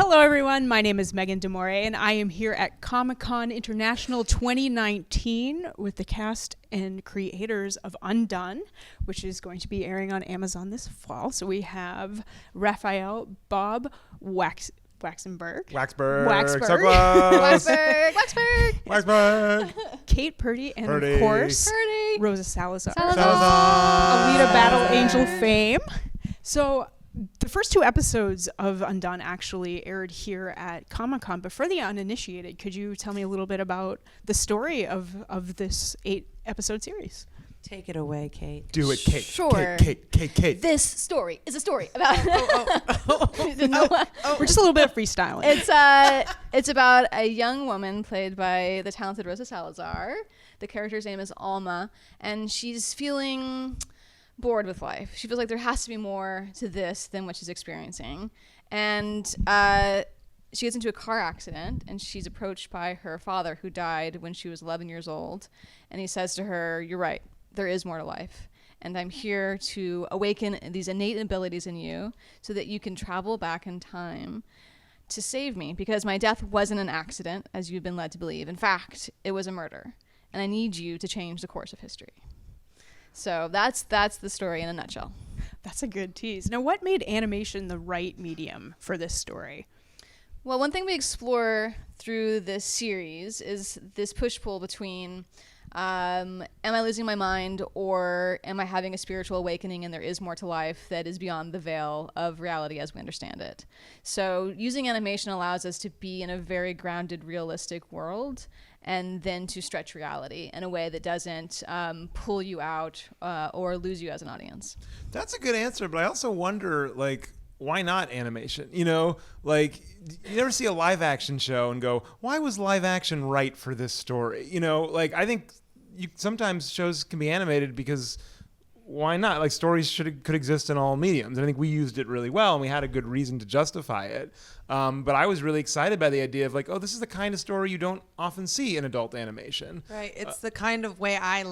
Hello, everyone. My name is Megan DeMore, and I am here at Comic-Con International 2019 with the cast and creators of Undone, which is going to be airing on Amazon this fall. So we have Raphael Bob-Waksberg Kate Purdy, and of course, Rosa Salazar. Alita Battle Angel fame. So the first two episodes of Undone actually aired here at Comic-Con, but for the uninitiated, could you tell me a little bit about the story of this 8-episode series? Take it away, Kate. Do it, Kate. Sure. Kate. This story is a story about. We're just a little bit of freestyling. It's about a young woman played by the talented Rosa Salazar. The character's name is Alma, and she's feeling bored with life. She feels like there has to be more to this than what she's experiencing. And she gets into a car accident, and she's approached by her father, who died when she was 11 years old. And he says to her, "You're right. There is more to life. And I'm here to awaken these innate abilities in you so that you can travel back in time to save me, because my death wasn't an accident, as you've been led to believe. In fact, it was a murder. And I need you to change the course of history." So that's the story in a nutshell. That's a good tease. Now, what made animation the right medium for this story? Well, one thing we explore through this series is this push-pull between am I losing my mind, or am I having a spiritual awakening and there is more to life that is beyond the veil of reality as we understand it? So using animation allows us to be in a very grounded, realistic world, and then to stretch reality in a way that doesn't pull you out or lose you as an audience. That's a good answer, but I also wonder, like, why not animation? You know, like, you never see a live action show and go, why was live action right for this story? You know, like, I think sometimes shows can be animated because why not? Like, stories could exist in all mediums. And I think we used it really well, and we had a good reason to justify it. But I was really excited by the idea of, like, oh, this is the kind of story you don't often see in adult animation. Right. It's the kind of way I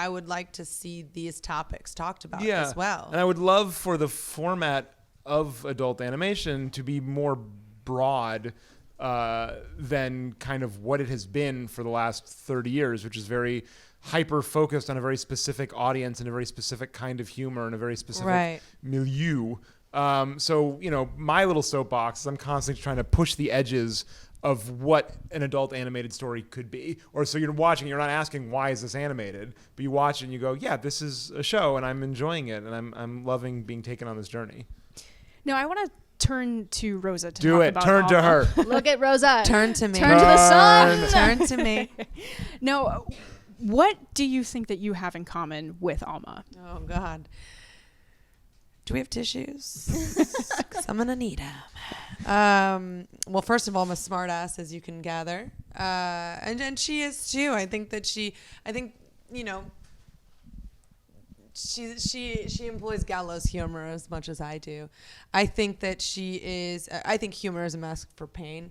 would like to see these topics talked about as well. And I would love for the format of adult animation to be more broad than kind of what it has been for the last 30 years, which is very hyper focused on a very specific audience and a very specific kind of humor and a very specific milieu. So, you know, my little soapbox is I'm constantly trying to push the edges of what an adult animated story could be. Or so you're watching, you're not asking, why is this animated? But you watch it and you go, yeah, this is a show and I'm enjoying it and I'm loving being taken on this journey. Now, I want to turn to Rosa to talk about Turn Alma. to her. Look at Rosa. Turn to me. Turn to the sun. Turn to me. Now, what do you think that you have in common with Alma? Oh, God. Do we have tissues? 'Cause I'm going to need them. Well, first of all, I'm a smart ass, as you can gather. And she is, too. I think, you know, she employs gallows humor as much as I do. I think that I think humor is a mask for pain.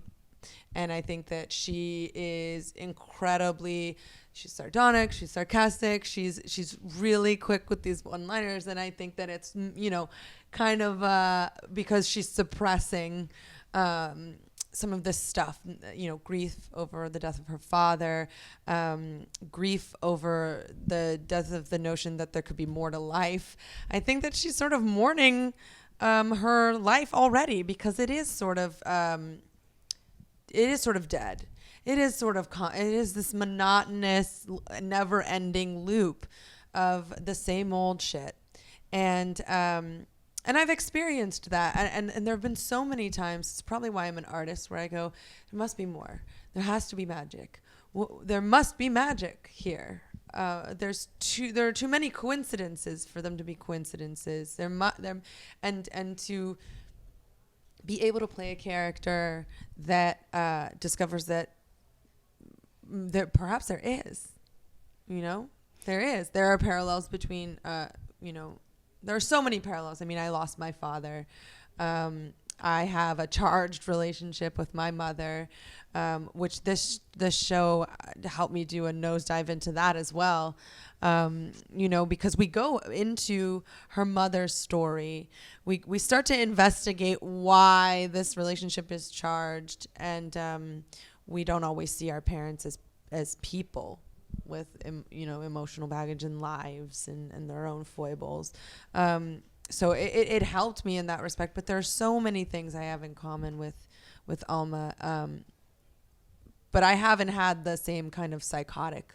And I think that she is she's sardonic, she's sarcastic, she's really quick with these one-liners. And I think that it's, you know, kind of because she's suppressing some of this stuff, you know, grief over the death of her father, grief over the death of the notion that there could be more to life. I think that she's sort of mourning her life already, because it is sort of dead. It is sort of it is this monotonous, never-ending loop of the same old shit, and I've experienced that, and there have been so many times. It's probably why I'm an artist, where I go, there must be more. There has to be magic. There must be magic here. There are too many coincidences for them to be coincidences. And to be able to play a character that discovers that perhaps there is, you know, there are parallels between, you know, there are so many parallels. I mean, I lost my father. I have a charged relationship with my mother, which this show helped me do a nosedive into that as well. Because we go into her mother's story, we start to investigate why this relationship is charged, and we don't always see our parents as people with emotional baggage and lives and their own foibles. So it helped me in that respect. But there are so many things I have in common with Alma, but I haven't had the same kind of psychotic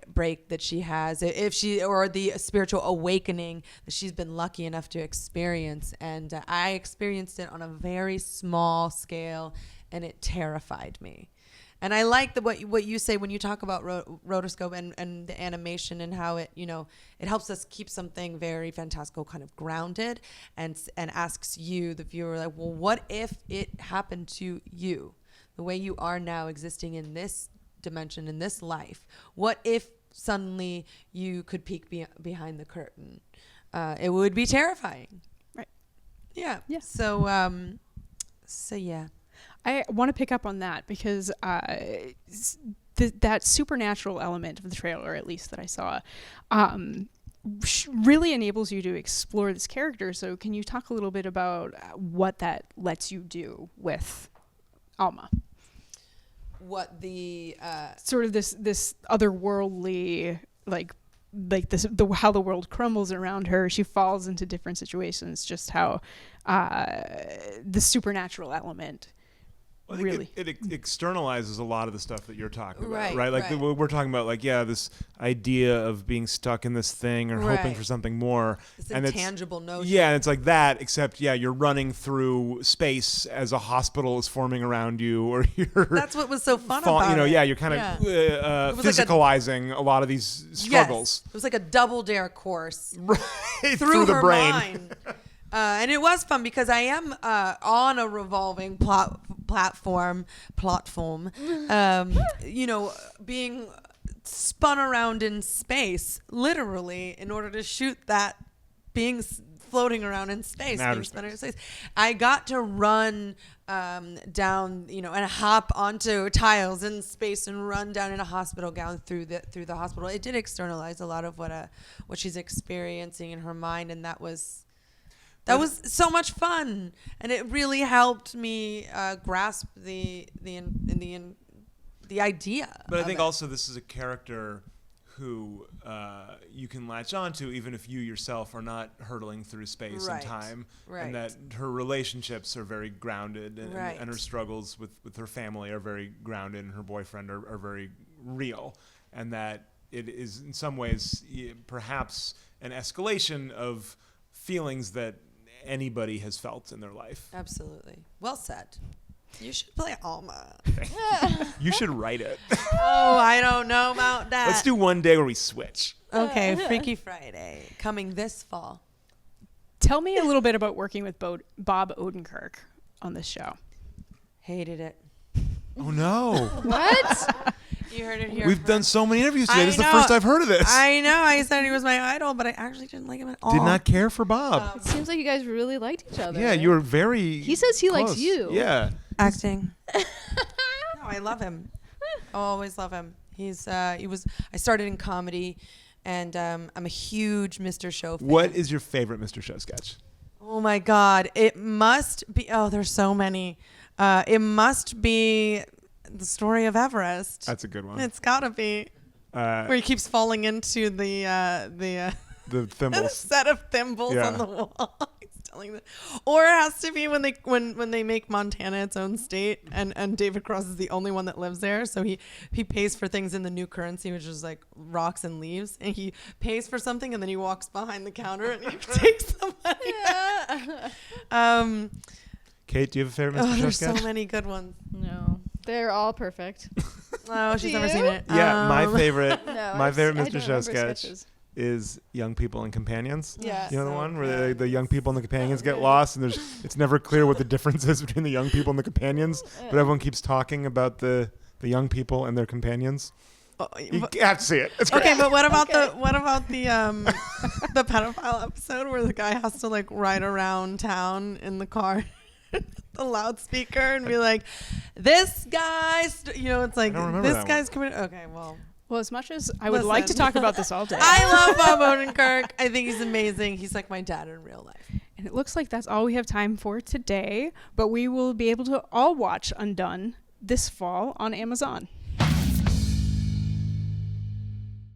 break that she has, or the spiritual awakening that she's been lucky enough to experience. And I experienced it on a very small scale, and it terrified me. And I like what you say when you talk about rotoscope and the animation, and how it it helps us keep something very fantastical kind of grounded, and asks you, the viewer, like, well, what if it happened to you, the way you are now existing in this dimension, in this life? What if suddenly you could peek behind the curtain? It would be terrifying, right? Yeah. So yeah. I want to pick up on that because that supernatural element of the trailer, at least that I saw, really enables you to explore this character. So can you talk a little bit about what that lets you do with Alma? What the sort of this otherworldly, like this, how the world crumbles around her. She falls into different situations. Just how the supernatural element. Well, I really, think it externalizes a lot of the stuff that you're talking about, right? Like we're talking about, like, this idea of being stuck in this thing or hoping for something more. It's an intangible notion. Yeah, and it's like that, except you're running through space as a hospital is forming around you, or you're. That's what was so fun about it. You're kind of physicalizing a lot of these struggles. Yes. It was like a double dare course through the her brain. mind. And it was fun because I am on a revolving platform, being spun around in space, literally, in order to shoot that being floating around in space. Being spun around in space. I got to run down, and hop onto tiles in space and run down in a hospital gown through the hospital. It did externalize a lot of what she's experiencing in her mind, and that was so much fun, and it really helped me grasp the idea. But I think also this is a character who you can latch onto, even if you yourself are not hurtling through space and time, and that her relationships are very grounded, and her struggles with her family are very grounded, and her boyfriend are very real, and that it is in some ways perhaps an escalation of feelings that anybody has felt in their life. Absolutely. Well said. You should play Alma. You should write it. Oh, I don't know about that. Let's do one day where we switch. Okay, Freaky Friday, coming this fall. Tell me a little bit about working with Bob Odenkirk on this show. Hated it. Oh, no. What? You heard it here. We've done so many interviews today. This is the first I've heard of this. I know. I said he was my idol, but I actually didn't like him at all. Did not care for Bob. It seems like you guys really liked each other. Yeah, you were very He says he close. likes you. Yeah. Acting. No, I love him. I'll always love him. I started in comedy, and I'm a huge Mr. Show fan. What is your favorite Mr. Show sketch? Oh my God. It must be, there's so many. It must be the story of Everest. That's a good one. It's gotta be. Where he keeps falling into the thimbles. set of thimbles on the wall. He's telling them. Or it has to be when they make Montana its own state, and David Cross is the only one that lives there, so he pays for things in the new currency, which is like rocks and leaves, and he pays for something, and then he walks behind the counter and he takes the money. Yeah. Kate, do you have a favorite Mr. Show there's sketch? so many good ones. No. They're all perfect. Oh, she's never seen it. Yeah, my favorite I Mr. don't Show remember sketch sketches. is Young People and Companions. Yeah. You know the So one where good. the young people and the companions get lost, and it's never clear what the difference is between the young people and the companions, but everyone keeps talking about the young people and their companions. You have to see it. It's great. Okay, but what about the the pedophile episode where the guy has to like ride around town in the car, the loudspeaker, and be like, "This guy's," it's like this guy's coming. Okay, well, as much as I would like to talk about this all day, I love Bob Odenkirk. I think he's amazing. He's like my dad in real life. And it looks like that's all we have time for today. But we will be able to all watch Undone this fall on Amazon.